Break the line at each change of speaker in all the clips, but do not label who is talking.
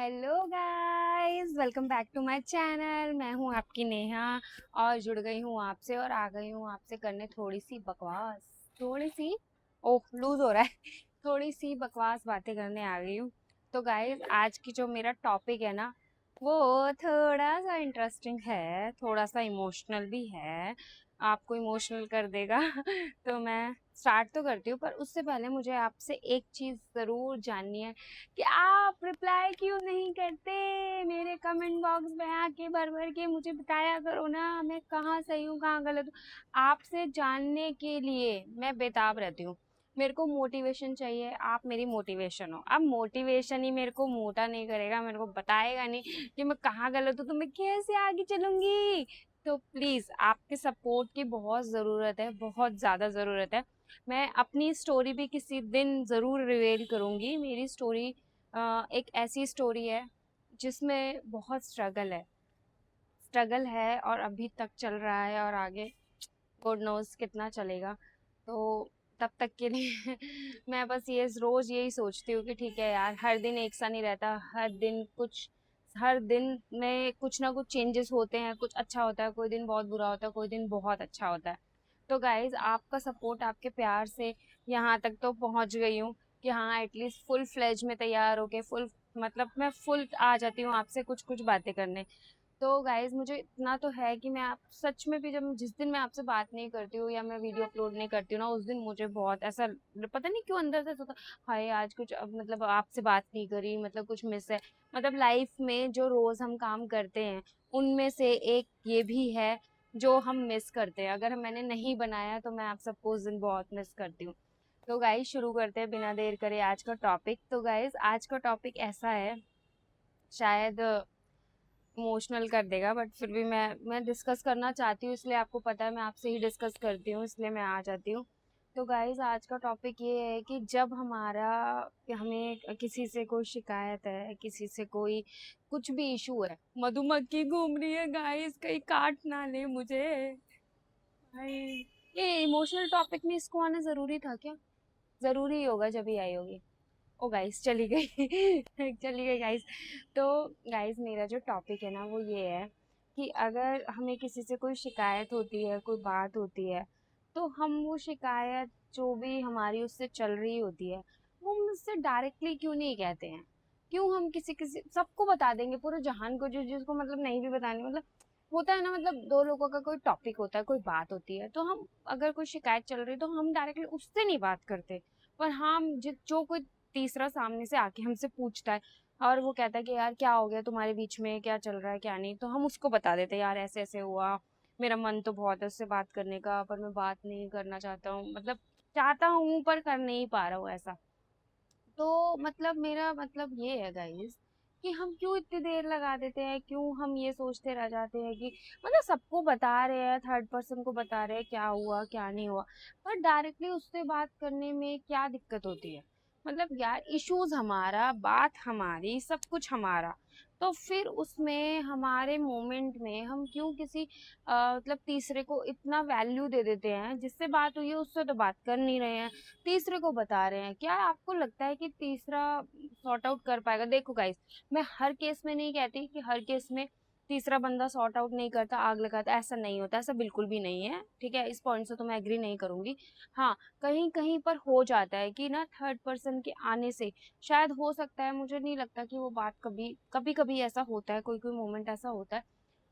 Hello guys, welcome back to my channel. मैं हूं आपकी नेहा और जुड़ गई हूं आपसे और आ गई हूं आपसे करने थोड़ी सी बकवास। थोड़ी सी ओह लूज हो रहा है थोड़ी सी बकवास बातें करने आ गई हूं। तो गाइस, आज की जो मेरा टॉपिक है ना, वो थोड़ा सा इंटरेस्टिंग है, थोड़ा सा इमोशनल भी है, आपको इमोशनल कर देगा तो मैं स्टार्ट तो करती हूँ, पर उससे पहले मुझे आपसे एक चीज़ ज़रूर जाननी है कि आप रिप्लाई क्यों नहीं करते। मेरे कमेंट बॉक्स में आके भर भर के मुझे बताया करो ना, मैं कहाँ सही हूँ कहाँ गलत हूँ। आपसे जानने के लिए मैं बेताब रहती हूँ। मेरे को मोटिवेशन चाहिए, आप मेरी मोटिवेशन हो। अब मोटिवेशन ही मेरे को मोटा नहीं करेगा, मेरे को बताएगा नहीं कि मैं कहाँ गलत हूँ, तो मैं कैसे आगे चलूंगी। तो प्लीज आपके सपोर्ट की बहुत ज़रूरत है, बहुत ज़्यादा ज़रूरत है। मैं अपनी स्टोरी भी किसी दिन ज़रूर रिवील करूंगी। मेरी स्टोरी एक ऐसी स्टोरी है जिसमें बहुत स्ट्रगल है और अभी तक चल रहा है, और आगे गॉड नोज कितना चलेगा। तो तब तक के लिए मैं बस ये रोज यही सोचती हूँ कि ठीक है यार, हर दिन एक सा नहीं रहता। हर दिन में कुछ ना कुछ चेंजेस होते हैं, कुछ अच्छा होता है, कोई दिन बहुत बुरा होता है, कोई दिन बहुत अच्छा होता है। तो गाइज, आपका सपोर्ट, आपके प्यार से यहाँ तक तो पहुंच गई हूँ कि हाँ, एटलीस्ट फुल फ्लेज में तैयार होके फुल, मतलब मैं फुल आ जाती हूँ आपसे कुछ कुछ बातें करने। तो गाइज, मुझे इतना तो है कि मैं आप सच में भी, जब जिस दिन मैं आपसे बात नहीं करती हूँ या मैं वीडियो अपलोड नहीं करती हूँ ना, उस दिन मुझे बहुत ऐसा पता नहीं क्यों अंदर से ऐसा होता, हाय आज कुछ मतलब आपसे बात नहीं करी, मतलब कुछ मिस है। मतलब लाइफ में जो रोज हम काम करते हैं, उनमें से एक ये भी है जो हम मिस करते हैं। अगर मैंने नहीं बनाया तो मैं आप सबको उस दिन बहुत मिस करती हूँ। तो गाइज, शुरू करते हैं बिना देर करे आज का टॉपिक। तो गाइज, आज का टॉपिक ऐसा है, शायद इमोशनल कर देगा, बट फिर भी मैं डिस्कस करना चाहती हूँ, इसलिए आपको पता है मैं आपसे ही डिस्कस करती हूँ, इसलिए मैं आ जाती हूँ। तो गाइज, आज का टॉपिक ये है कि जब कि हमें किसी से कोई शिकायत है, किसी से कोई कुछ भी इशू है, मधुमक्खी घूम रही है गाइज, कहीं काट ना ले मुझे भाई। ये इमोशनल टॉपिक में इसको आना जरूरी था क्या? जरूरी ही होगा जब ही आई होगी। ओ गाइस, चली गई चली गई गाइस। तो गाइस, मेरा जो टॉपिक है ना, वो ये है कि अगर हमें किसी से कोई शिकायत होती है, कोई बात होती है, तो हम वो शिकायत जो भी हमारी उससे चल रही होती है, वो हम उससे डायरेक्टली क्यों नहीं कहते हैं? क्यों हम किसी किसी सबको बता देंगे, पूरे जहान को, जो जिसको मतलब नहीं भी बतानी, मतलब होता है ना, मतलब दो लोगों का कोई टॉपिक होता है, कोई बात होती है, तो हम अगर कोई शिकायत चल रही है तो हम डायरेक्टली उससे नहीं बात करते। पर हम जो कोई तीसरा सामने से आके हमसे पूछता है और वो कहता है कि यार क्या हो गया तुम्हारे बीच में, क्या चल रहा है क्या नहीं, तो हम उसको बता देते हैं यार ऐसे ऐसे हुआ, मेरा मन तो बहुत है उससे बात करने का, पर मैं बात नहीं करना चाहता हूँ, मतलब चाहता हूँ पर कर नहीं पा रहा हूँ ऐसा। तो मतलब मेरा मतलब ये है गाइस, कि हम क्यों इतनी देर लगा देते हैं, क्यों हम ये सोचते रह जाते हैं कि मतलब सबको बता रहे हैं, थर्ड पर्सन को बता रहे हैं क्या हुआ क्या नहीं हुआ, पर डायरेक्टली उससे बात करने में क्या दिक्कत होती है? मतलब यार, इश्यूज हमारा, बात हमारी, सब कुछ हमारा, तो फिर उसमें हमारे मोमेंट में हम क्यों किसी मतलब तीसरे को इतना वैल्यू दे देते हैं? जिससे बात हुई है उससे तो बात कर नहीं रहे हैं, तीसरे को बता रहे हैं। क्या आपको लगता है कि तीसरा सॉर्ट आउट कर पाएगा? देखो गाइस, मैं हर केस में नहीं कहती कि हर केस में तीसरा बंदा सॉर्ट आउट नहीं करता, आग लगाता, ऐसा नहीं होता, ऐसा बिल्कुल भी नहीं है, ठीक है? इस पॉइंट से तो मैं एग्री नहीं करूंगी। हाँ, कहीं कहीं पर हो जाता है कि ना, थर्ड पर्सन के आने से शायद हो सकता है, मुझे नहीं लगता कि वो बात कभी कभी कभी ऐसा होता है, कोई कोई मोमेंट ऐसा होता है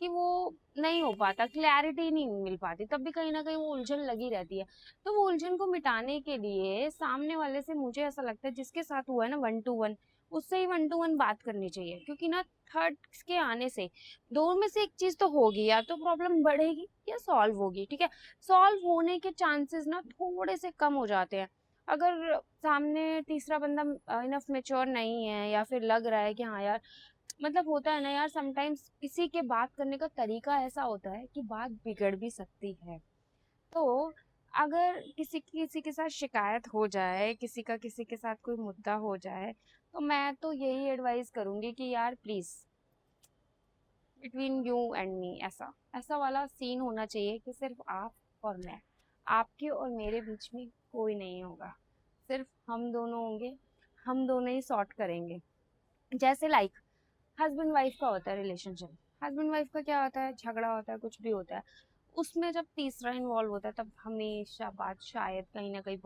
कि वो नहीं हो पाता, क्लैरिटी नहीं मिल पाती, तब भी कहीं ना कहीं वो उलझन लगी रहती है। तो वो उलझन को मिटाने के लिए सामने वाले से, मुझे ऐसा लगता है जिसके साथ हुआ है ना वन टू वन, उससे ही वन टू वन बात करनी चाहिए, क्योंकि ना थर्ड के आने से दो में से एक चीज तो होगी, या तो प्रॉब्लम बढ़ेगी या सॉल्व होगी, ठीक है? सॉल्व होने के चांसेस ना थोड़े से कम हो जाते हैं, अगर सामने तीसरा बंदा इनफ मेच्योर नहीं है, या फिर लग रहा है कि हाँ यार, मतलब होता है ना यार, समटाइम्स किसी के बात करने का तरीका ऐसा होता है कि बात बिगड़ भी सकती है। तो अगर किसी किसी के साथ शिकायत हो जाए, किसी का किसी के साथ कोई मुद्दा हो जाए, तो मैं तो यही एडवाइस करूंगी कि यार please, between you and me, ऐसा ऐसा वाला सीन होना चाहिए कि सिर्फ आप और मैं, आपके और मेरे बीच में कोई नहीं होगा, सिर्फ हम दोनों होंगे, हम दोनों ही सॉर्ट करेंगे। जैसे लाइक हस्बैंड वाइफ का होता है रिलेशनशिप। हस्बैंड वाइफ का क्या होता है, झगड़ा होता है, कुछ भी होता है, उसमें जब तीसरा इन्वॉल्व होता है तब हमेशा बात शायद कहीं ना कहीं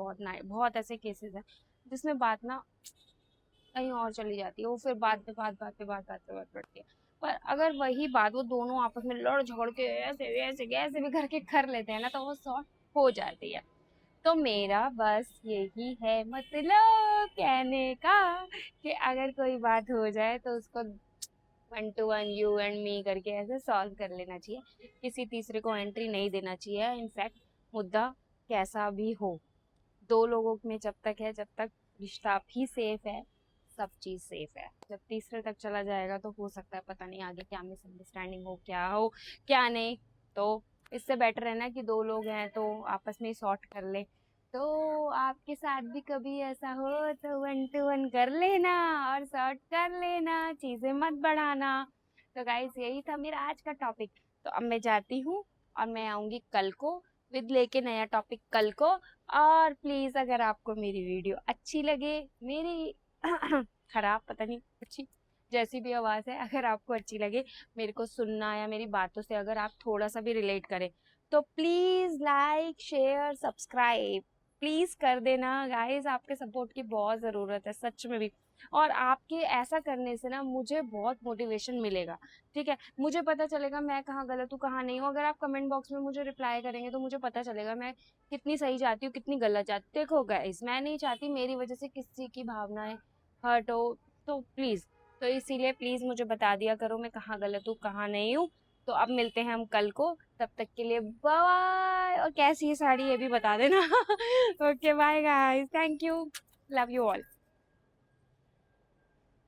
बहुत ऐसे केसेस हैं जिसमें बात ना कहीं और चली जाती है, वो फिर बात बढ़ती है। पर अगर वही बात वो दोनों आपस में लड़ झगड़ के ऐसे वैसे कैसे भी करके कर लेते हैं ना, तो वो सॉर्ट हो जाती है। तो मेरा बस यही है मतलब कहने का, कि अगर कोई बात हो जाए तो उसको 1 to 1 यू एंड मी करके ऐसे सॉल्व कर लेना चाहिए, किसी तीसरे को एंट्री नहीं देना चाहिए। इनफैक्ट मुद्दा कैसा भी हो, दो लोगों में जब तक है, जब तक रिश्ता भी सेफ है, सब चीज सेफ है। जब तीसरे तक चला जाएगा तो हो सकता है पता नहीं आगे क्या मिसअंडरस्टैंडिंग हो क्या नहीं। तो इससे बेटर है ना कि दो लोग हैं तो आपस में ही सॉर्ट कर ले। तो आपके साथ भी कभी ऐसा हो तो 1 to 1 कर लेना और सॉर्ट कर लेना, चीजें मत बढ़ाना। तो गाइस यही था मेरा आज का टॉपिक। तो अब मैं जाती हूँ और मैं आऊंगी कल को विद लेके नया टॉपिक कल को। और प्लीज अगर आपको मेरी वीडियो अच्छी लगे, मेरी खराब पता नहीं अच्छी जैसी भी आवाज है, अगर आपको अच्छी लगे मेरे को सुनना या मेरी बातों से अगर आप थोड़ा सा भी रिलेट करें, तो please like share subscribe please कर देना गाइस। आपके सपोर्ट की बहुत जरूरत है सच में भी। और आपके ऐसा करने से ना मुझे बहुत मोटिवेशन मिलेगा। ठीक है, मुझे पता चलेगा मैं कहाँ गलत हूँ कहाँ नहीं हूँ। अगर आप कमेंट बॉक्स में मुझे रिप्लाई करेंगे तो मुझे पता चलेगा मैं कितनी सही चाहती हूँ कितनी गलत चाहती हूँ। देखो गाइस, मैं नहीं चाहती मेरी वजह से किसी की भावनाएं हर्ट हो। तो प्लीज, तो इसीलिए प्लीज मुझे बता दिया करो मैं कहाँ गलत हूँ कहाँ नहीं हूँ। तो अब मिलते हैं हम कल को, तब तक के लिए बाय। और कैसी है साड़ी ये भी बता देना। Okay bye guys, thank you, love you all.